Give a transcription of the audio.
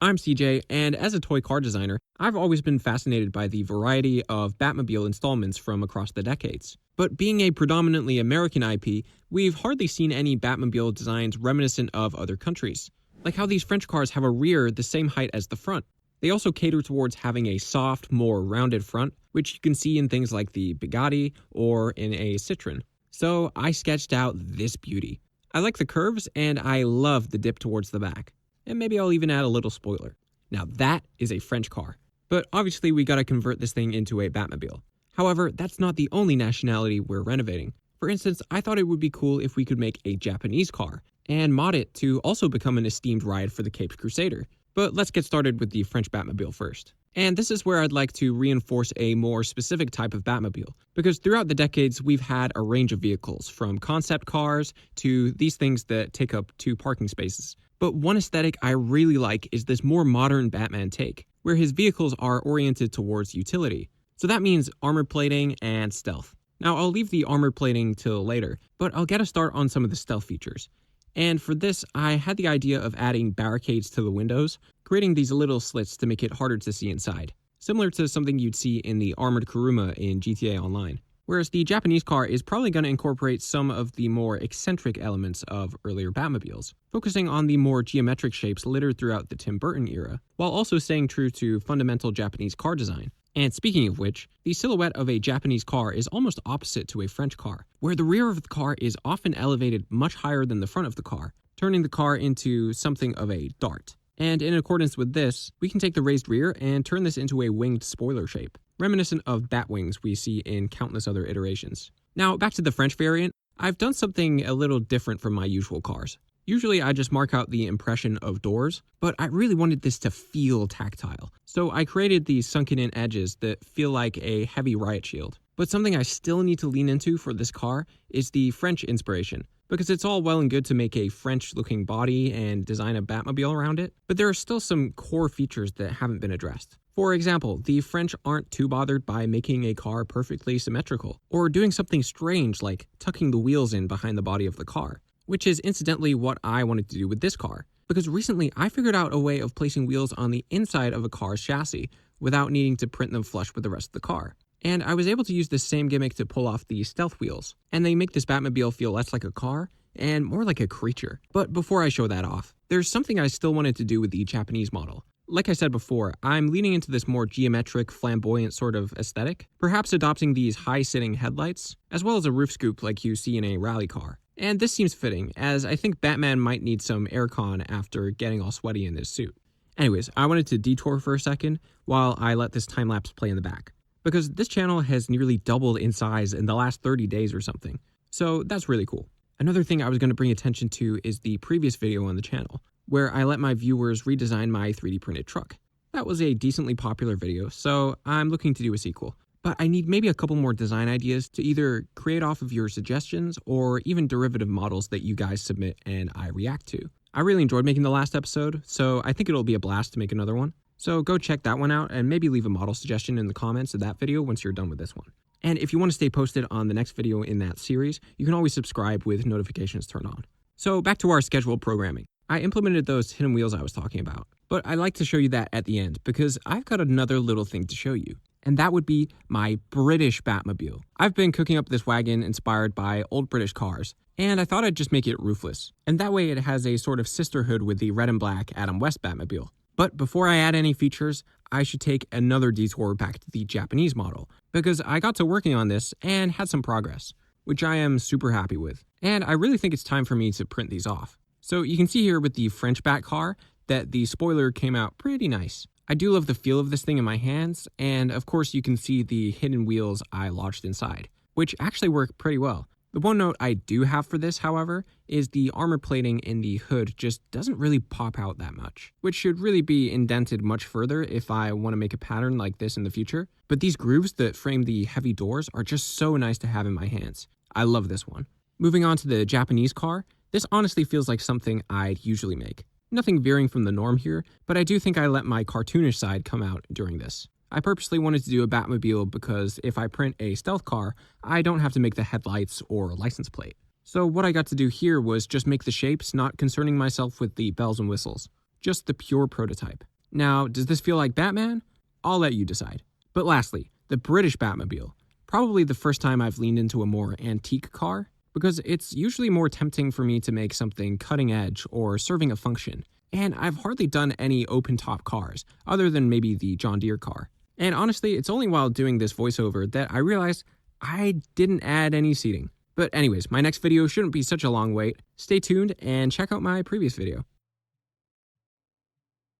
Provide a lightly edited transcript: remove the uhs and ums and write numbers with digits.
I'm CJ, and as a toy car designer, I've always been fascinated by the variety of Batmobile installments from across the decades. But being a predominantly American IP, we've hardly seen any Batmobile designs reminiscent of other countries, like how these French cars have a rear the same height as the front. They also cater towards having a soft, more rounded front, which you can see in things like the Bugatti or in a Citroen. So I sketched out this beauty. I like the curves, and I love the dip towards the back. And maybe I'll even add a little spoiler. Now that is a French car. But obviously we gotta convert this thing into a Batmobile. However, that's not the only nationality we're renovating. For instance, I thought it would be cool if we could make a Japanese car, and mod it to also become an esteemed ride for the Capes Crusader. But let's get started with the French Batmobile first. And this is where I'd like to reinforce a more specific type of Batmobile, because throughout the decades we've had a range of vehicles, from concept cars to these things that take up 2 parking spaces. But one aesthetic I really like is this more modern Batman take, where his vehicles are oriented towards utility. So that means armor plating and stealth. Now I'll leave the armor plating till later, but I'll get a start on some of the stealth features. And for this, I had the idea of adding barricades to the windows, creating these little slits to make it harder to see inside, similar to something you'd see in the armored Kuruma in GTA Online. Whereas the Japanese car is probably going to incorporate some of the more eccentric elements of earlier Batmobiles, focusing on the more geometric shapes littered throughout the Tim Burton era, while also staying true to fundamental Japanese car design. And speaking of which, the silhouette of a Japanese car is almost opposite to a French car, where the rear of the car is often elevated much higher than the front of the car, turning the car into something of a dart. And in accordance with this, we can take the raised rear and turn this into a winged spoiler shape, reminiscent of bat wings we see in countless other iterations. Now, back to the French variant, I've done something a little different from my usual cars. Usually I just mark out the impression of doors, but I really wanted this to feel tactile. So I created these sunken-in edges that feel like a heavy riot shield. But something I still need to lean into for this car is the French inspiration, because it's all well and good to make a French-looking body and design a Batmobile around it, but there are still some core features that haven't been addressed. For example, the French aren't too bothered by making a car perfectly symmetrical, or doing something strange like tucking the wheels in behind the body of the car, which is incidentally what I wanted to do with this car, because recently I figured out a way of placing wheels on the inside of a car's chassis without needing to print them flush with the rest of the car. And I was able to use this same gimmick to pull off the stealth wheels, and they make this Batmobile feel less like a car and more like a creature. But before I show that off, there's something I still wanted to do with the Japanese model. Like I said before, I'm leaning into this more geometric, flamboyant sort of aesthetic, perhaps adopting these high-sitting headlights, as well as a roof scoop like you see in a rally car. And this seems fitting, as I think Batman might need some aircon after getting all sweaty in this suit. Anyways, I wanted to detour for a second while I let this time-lapse play in the back, because this channel has nearly doubled in size in the last 30 days or something, so that's really cool. Another thing I was going to bring attention to is the previous video on the channel, where I let my viewers redesign my 3D printed truck. That was a decently popular video, so I'm looking to do a sequel. But I need maybe a couple more design ideas to either create off of your suggestions or even derivative models that you guys submit and I react to. I really enjoyed making the last episode, so I think it'll be a blast to make another one. So go check that one out and maybe leave a model suggestion in the comments of that video once you're done with this one. And if you want to stay posted on the next video in that series, you can always subscribe with notifications turned on. So back to our scheduled programming. I implemented those hidden wheels I was talking about, but I like to show you that at the end because I've got another little thing to show you. And that would be my British Batmobile. I've been cooking up this wagon inspired by old British cars, and I thought I'd just make it roofless. And that way it has a sort of sisterhood with the red and black Adam West Batmobile. But before I add any features, I should take another detour back to the Japanese model, because I got to working on this and had some progress, which I am super happy with. And I really think it's time for me to print these off. So you can see here with the French Bat car that the spoiler came out pretty nice. I do love the feel of this thing in my hands, and of course you can see the hidden wheels I lodged inside, which actually work pretty well. The one note I do have for this, however, is the armor plating in the hood just doesn't really pop out that much, which should really be indented much further if I want to make a pattern like this in the future. But these grooves that frame the heavy doors are just so nice to have in my hands. I love this one. Moving on to the Japanese car, this honestly feels like something I'd usually make. Nothing veering from the norm here, but I do think I let my cartoonish side come out during this. I purposely wanted to do a Batmobile because if I print a stealth car, I don't have to make the headlights or license plate. So what I got to do here was just make the shapes, not concerning myself with the bells and whistles. just the pure prototype. Now, does this feel like Batman? I'll let you decide. But lastly, the British Batmobile. Probably the first time I've leaned into a more antique car, because it's usually more tempting for me to make something cutting edge or serving a function. And I've hardly done any open-top cars, other than maybe the John Deere car. And honestly, it's only while doing this voiceover that I realized I didn't add any seating. But anyways, my next video shouldn't be such a long wait. Stay tuned and check out my previous video.